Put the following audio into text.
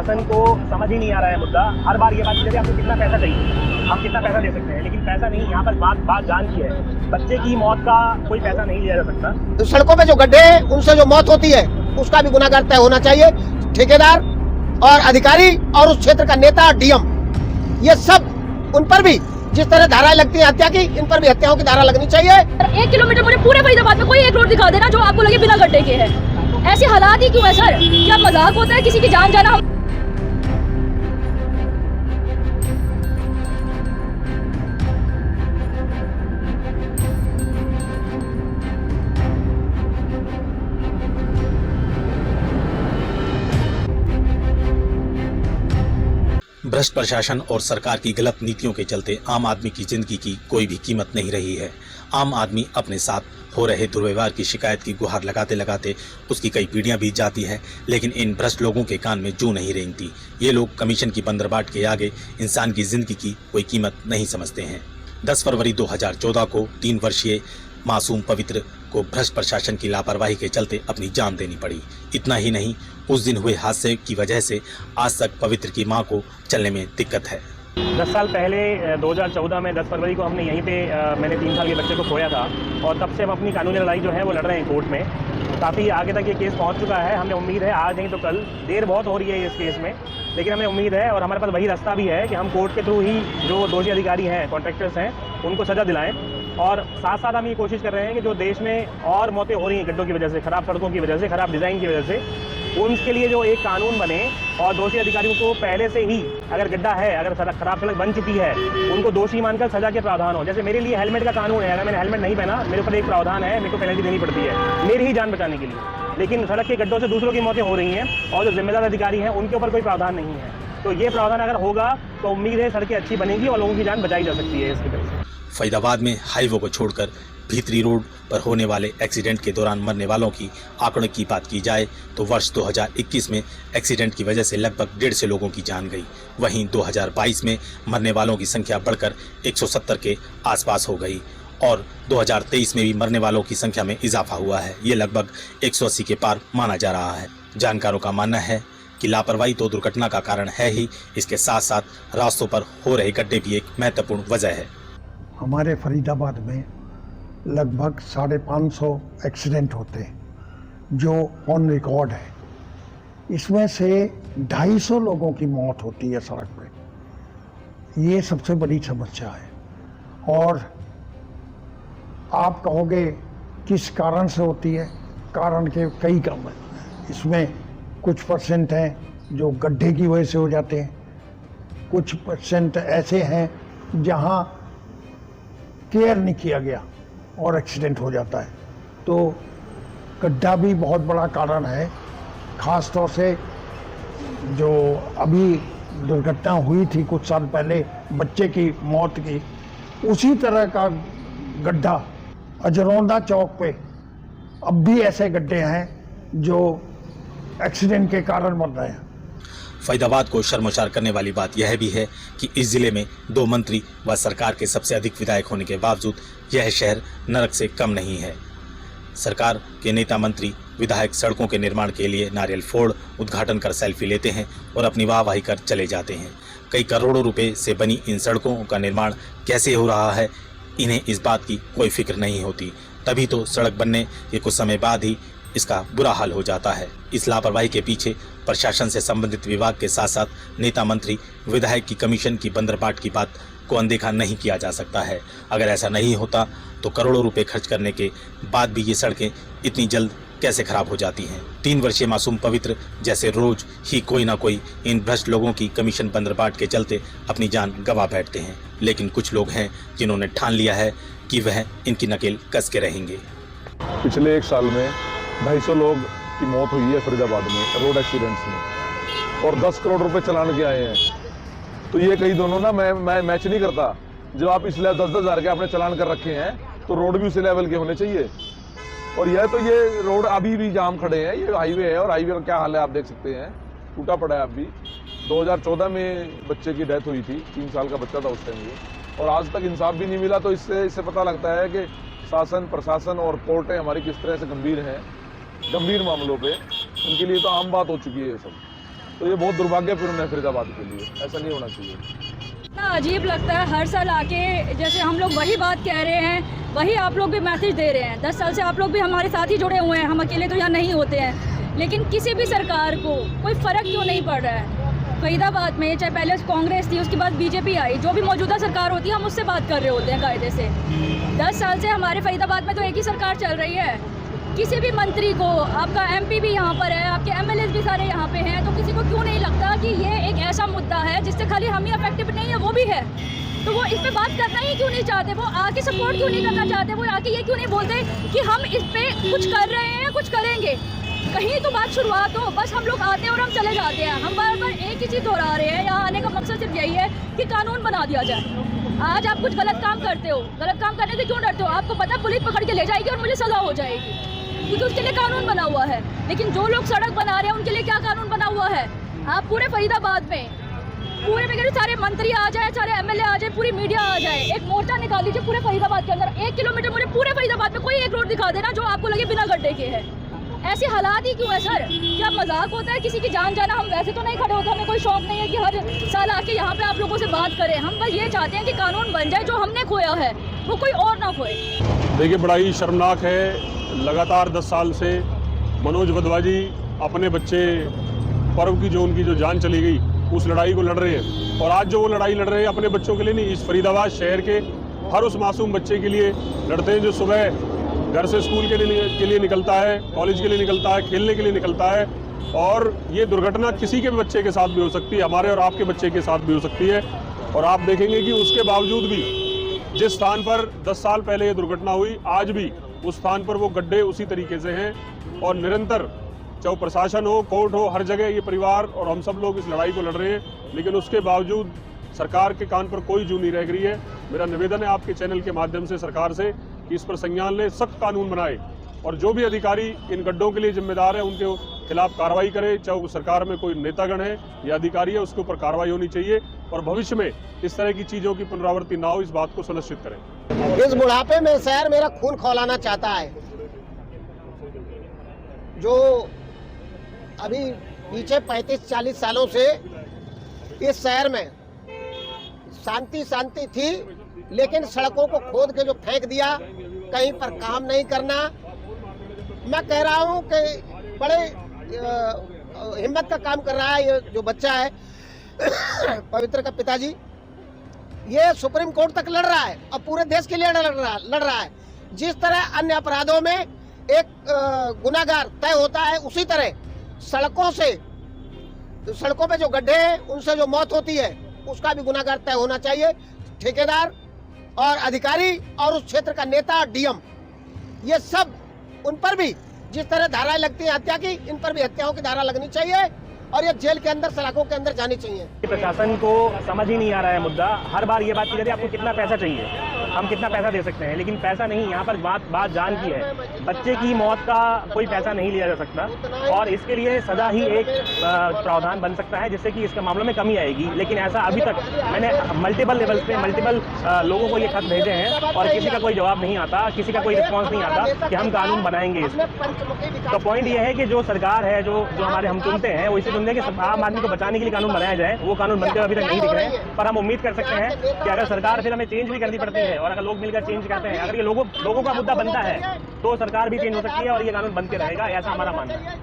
प्रशासन को समझ ही नहीं आ रहा है मुद्दा। हर बार ये बात की जाती है आपको कितना पैसा चाहिए, हम कितना पैसा दे सकते हैं, लेकिन पैसा नहीं। यहाँ पर बात जान की है, बच्चे की मौत का कोई पैसा नहीं लिया जा सकता। तो सड़कों पे जो गड्ढे हैं उनसे जो मौत होती है उसका भी गुनाहगार तय होना चाहिए। ठेकेदार और अधिकारी और उस क्षेत्र का नेता, डीएम, ये सब उन पर भी जिस तरह धाराएं लगती है हत्या की, इन पर भी हत्याओं की धारा लगनी चाहिए। 1 किलोमीटर मुझे पूरे फरीदाबाद में कोई एक रोड दिखा देना जो आपको लगे बिना गड्ढे के है। ऐसे हालात ही क्यों है सर? क्या मजाक होता है किसी की जान जाना? भ्रष्ट प्रशासन और सरकार की गलत नीतियों के चलते आम आदमी की जिंदगी की कोई भी कीमत नहीं रही है। आम आदमी अपने साथ हो रहे दुर्व्यवहार की शिकायत की गुहार लगाते लगाते उसकी कई पीढ़ियां बीत जाती हैं, लेकिन इन भ्रष्ट लोगों के कान में जूं नहीं रेंगती। ये लोग कमीशन की बंदरबाट के आगे इंसान की जिंदगी की कोई कीमत नहीं समझते हैं। 10 फरवरी 2014 को 3 वर्षीय मासूम पवित्र को भ्रष्ट प्रशासन की लापरवाही के चलते अपनी जान देनी पड़ी। इतना ही नहीं, उस दिन हुए हादसे की वजह से आज तक पवित्र की मां को चलने में दिक्कत है। 10 साल पहले 2014 में 10 फरवरी को हमने यहीं पे मैंने 3 साल के बच्चे को खोया था, और तब से हम अपनी कानूनी लड़ाई जो है वो लड़ रहे हैं कोर्ट में। काफ़ी आगे तक ये केस पहुंच चुका है। हमें उम्मीद है आज नहीं तो कल, देर बहुत हो रही है इस केस में, लेकिन हमें उम्मीद है और हमारे पास वही रास्ता भी है कि हम कोर्ट के थ्रू ही जो दोषी अधिकारी हैं, कॉन्ट्रैक्टर्स हैं, उनको सज़ा दिलाएं। और साथ साथ हम ये कोशिश कर रहे हैं कि जो देश में और मौतें हो रही हैं गड्ढों की वजह से, ख़राब सड़कों की वजह से, ख़राब डिज़ाइन की वजह से, उनके लिए जो एक कानून बने और दोषी अधिकारियों को पहले से ही, अगर गड्ढा है, अगर सड़क खराब सड़क बन चुकी है, उनको दोषी मानकर सजा के प्रावधान हो। जैसे मेरे लिए हेलमेट का कानून है, अगर मैंने हेलमेट नहीं पहना मेरे ऊपर एक प्रावधान है, मेरे को पेनल्टी देनी पड़ती है मेरी ही जान बचाने के लिए। लेकिन सड़क के गड्ढों से दूसरों की मौतें हो रही हैं और जो जिम्मेदार अधिकारी हैं उनके ऊपर कोई प्रावधान नहीं है। तो ये प्रावधान अगर होगा तो उम्मीद है सड़कें अच्छी बनेगी और लोगों की जान बचाई जा सकती है इसकी वजह से। फरीदाबाद में हाईवे को छोड़कर भीतरी रोड पर होने वाले एक्सीडेंट के दौरान मरने वालों की आंकड़ों की बात की जाए तो वर्ष 2021 में एक्सीडेंट की वजह से लगभग 150 लोगों की जान गई। वहीं 2022 में मरने वालों की संख्या बढ़कर 170 के आसपास हो गई और 2023 में भी मरने वालों की संख्या में इजाफा हुआ है। ये लगभग 180 के पार माना जा रहा है। जानकारों का मानना है कि लापरवाही तो दुर्घटना का कारण है ही, इसके साथ साथ रास्तों पर हो रहे गड्ढे भी एक महत्वपूर्ण वजह है। हमारे फरीदाबाद में लगभग 550 एक्सीडेंट होते हैं जो ऑन रिकॉर्ड है। इसमें से 250 लोगों की मौत होती है सड़क पे। ये सबसे बड़ी समस्या है। और आप कहोगे किस कारण से होती है? कारण के कई काम हैं। इसमें कुछ परसेंट हैं जो गड्ढे की वजह से हो जाते हैं, कुछ परसेंट ऐसे हैं जहां केयर नहीं किया गया और एक्सीडेंट हो जाता है। तो गड्ढा भी बहुत बड़ा कारण है। ख़ास तौर से जो अभी दुर्घटना हुई थी कुछ साल पहले बच्चे की मौत की, उसी तरह का गड्ढा अजरौंदा चौक पे अब भी ऐसे गड्ढे हैं जो एक्सीडेंट के कारण बन रहे हैं। फरीदाबाद को शर्मसार करने वाली बात यह भी है कि इस जिले में 2 मंत्री व सरकार के सबसे अधिक विधायक होने के बावजूद यह शहर नरक से कम नहीं है। सरकार के नेता मंत्री विधायक सड़कों के निर्माण के लिए नारियल फोड़, उद्घाटन कर सेल्फी लेते हैं और अपनी वाहवाही कर चले जाते हैं। कई करोड़ों रुपए से बनी इन सड़कों का निर्माण कैसे हो रहा है, इन्हें इस बात की कोई फिक्र नहीं होती। तभी तो सड़क बनने के कुछ समय बाद ही इसका बुरा हाल हो जाता है। इस लापरवाही के पीछे प्रशासन से संबंधित विभाग के साथ साथ नेता मंत्री विधायक की कमीशन की बंदरबाट की बात को अनदेखा नहीं किया जा सकता है। अगर ऐसा नहीं होता तो करोड़ों रुपए खर्च करने के बाद भी ये सड़कें इतनी जल्द कैसे खराब हो जाती हैं। 3 वर्षीय मासूम पवित्र जैसे रोज ही कोई ना कोई इन भ्रष्ट लोगों की कमीशन बंदरबाट के चलते अपनी जान गंवा बैठते हैं। लेकिन कुछ लोग हैं जिन्होंने ठान लिया है कि वह इनकी नकेल कस के रहेंगे। पिछले 1 साल में 250 लोग की मौत हुई है फरीदाबाद में रोड एक्सीडेंट्स में, और 10 करोड़ रुपए चलान के आए हैं। तो ये कहीं दोनों ना मैं मैच नहीं करता। जब आप इसलिए 10-10 हज़ार के आपने चलान कर रखे हैं तो रोड भी उसी लेवल के होने चाहिए। और ये रोड अभी भी जाम खड़े हैं। ये हाईवे है और हाईवे का क्या हाल है आप देख सकते हैं, टूटा पड़ा है। अभी 2014 में बच्चे की डेथ हुई थी, 3 साल का बच्चा था उस टाइम ये, और आज तक इंसाफ भी नहीं मिला। तो इससे पता लगता है कि शासन, प्रशासन और कोर्टें हमारी किस तरह से गंभीर हैं, गंभीर मामलों पे उनके लिए तो आम बात हो चुकी है ये सब। तो ये बहुत दुर्भाग्यपूर्ण है फरीदाबाद के लिए, ऐसा नहीं होना चाहिए। इतना अजीब लगता है हर साल आके, जैसे हम लोग वही बात कह रहे हैं, वही आप लोग भी मैसेज दे रहे हैं। 10 साल से आप लोग भी हमारे साथ ही जुड़े हुए हैं, हम अकेले तो यहाँ नहीं होते हैं। लेकिन किसी भी सरकार को कोई फ़र्क क्यों नहीं पड़ रहा है? फरीदाबाद में चाहे पहले कांग्रेस थी, उसके बाद बीजेपी आई, जो भी मौजूदा सरकार होती है हम उससे बात कर रहे होते हैं कायदे से। 10 साल से हमारे फरीदाबाद में तो एक ही सरकार चल रही है। किसी भी मंत्री को, आपका एमपी भी यहाँ पर है, आपके एमएलए भी सारे यहाँ पे हैं, तो किसी को क्यों नहीं लगता कि ये एक ऐसा मुद्दा है जिससे खाली हम ही अफेक्टिव नहीं है, वो भी है, तो वो इस पे बात करना ही क्यों नहीं चाहते? वो आके सपोर्ट क्यों नहीं करना चाहते? वो आके ये क्यों नहीं बोलते कि हम इस पे कुछ कर रहे हैं, कुछ करेंगे? कहीं तो बात शुरुआत हो। बस हम लोग आते हैं और हम चले जाते हैं। हम बार बार एक ही चीज़ दोहरा रहे हैं। यहाँ आने का मकसद सिर्फ यही है कि कानून बना दिया जाए। आज आप कुछ गलत काम करते हो, गलत काम करने से क्यों डरते हो? आपको पता है पुलिस पकड़ के ले जाएगी और मुझे सजा हो जाएगी, क्योंकि उसके लिए कानून बना हुआ है। लेकिन जो लोग सड़क बना रहे हैं उनके लिए क्या कानून बना हुआ है? आप पूरे फरीदाबाद में, पूरे में सारे मंत्री आ जाए, सारे एमएलए आ जाए, पूरी मीडिया आ जाए, एक मोर्चा निकाल लीजिए पूरे फरीदाबाद के अंदर। 1 किलोमीटर मुझे पूरे फरीदाबाद में कोई एक रोड दिखा देना जो आपको लगे बिना गड्ढे के है। ऐसे हालात ही क्यों है सर? क्या मजाक होता है किसी की जान जाना? हम वैसे तो नहीं खड़े होते, हमें कोई शौक नहीं है कि हर साल आके यहाँ पे आप लोगों से बात करें। हम बस ये चाहते हैं कि कानून बन जाए, जो हमने खोया है वो कोई और ना खोए। देखिए, बड़ा ही शर्मनाक है, लगातार 10 साल से मनोज वधवा जी अपने बच्चे पर्व की जो उनकी जो जान चली गई उस लड़ाई को लड़ रहे हैं। और आज जो वो लड़ाई लड़ रहे हैं अपने बच्चों के लिए नहीं, इस फरीदाबाद शहर के हर उस मासूम बच्चे के लिए लड़ते हैं जो सुबह घर से स्कूल के लिए निकलता है, कॉलेज के लिए निकलता है, खेलने के लिए निकलता है। और ये दुर्घटना किसी के भी बच्चे के साथ भी हो सकती है, हमारे और आपके बच्चे के साथ भी हो सकती है। और आप देखेंगे कि उसके बावजूद भी जिस स्थान पर 10 साल पहले ये दुर्घटना हुई, आज भी उस स्थान पर वो गड्ढे उसी तरीके से हैं। और निरंतर चाहे प्रशासन हो, कोर्ट हो, हर जगह ये परिवार और हम सब लोग इस लड़ाई को लड़ रहे हैं। लेकिन उसके बावजूद सरकार के कान पर कोई जू नहीं रह गई है। मेरा निवेदन है आपके चैनल के माध्यम से सरकार से कि इस पर संज्ञान ले, सख्त कानून बनाए और जो भी अधिकारी इन गड्ढों के लिए जिम्मेदार है उनके खिलाफ कार्रवाई करे। चाहे वो सरकार में कोई नेतागण है या अधिकारी है, उसके ऊपर कार्रवाई होनी चाहिए और भविष्य में इस तरह की चीज़ों की पुनरावृत्ति ना हो, इस बात को सुनिश्चित करें। इस बुढ़ापे में शहर मेरा खून खौलाना चाहता है। जो अभी पीछे 35-40 सालों से इस शहर में शांति थी, लेकिन सड़कों को खोद के जो फेंक दिया, कहीं पर काम नहीं करना। मैं कह रहा हूं कि बड़े हिम्मत का काम कर रहा है ये जो बच्चा है पवित्र का पिताजी, ये सुप्रीम कोर्ट तक लड़ रहा है और पूरे देश के लिए लड़ रहा है। जिस तरह अन्य अपराधों में एक गुनाहगार तय होता है, उसी तरह सड़कों पे जो गड्ढे हैं उनसे जो मौत होती है उसका भी गुनाहगार तय होना चाहिए। ठेकेदार और अधिकारी और उस क्षेत्र का नेता, डीएम, ये सब उन पर भी जिस तरह धाराएं लगती हैं हत्या की, इन पर भी हत्याओं की धारा लगनी चाहिए और ये जेल के अंदर, सलाखों के अंदर जानी चाहिए। प्रशासन को समझ ही नहीं आ रहा है मुद्दा। हर बार ये बात की जाती है आपको कितना पैसा चाहिए, हम कितना पैसा दे सकते हैं, लेकिन पैसा नहीं। यहाँ पर बात जान की है। बच्चे की मौत का कोई पैसा नहीं लिया जा सकता और इसके लिए सजा ही एक प्रावधान बन सकता है जिससे कि इसका मामलों में कमी आएगी। लेकिन ऐसा अभी तक मैंने मल्टीपल लेवल्स पे मल्टीपल लोगों को ये खत भेजे हैं और किसी का कोई जवाब नहीं आता, किसी का कोई रिस्पॉन्स नहीं आता कि हम कानून बनाएंगे इसमें। तो पॉइंट ये है कि जो सरकार है, जो हमारे हम चुनते हैं, वो इसे चुनते हैं कि आम आदमी को बचाने के लिए कानून बनाया जाए। वो कानून बनते हुए अभी तक नहीं दिख रहे हैं, पर हम उम्मीद कर सकते हैं कि अगर सरकार फिर हमें चेंज भी करनी पड़ती है और अगर लोग मिलकर चेंज करते हैं, अगर ये लोगों का मुद्दा बनता है तो सरकार भी चेंज हो सकती है और ये कानून बनते रहेगा, ऐसा हमारा मानना है।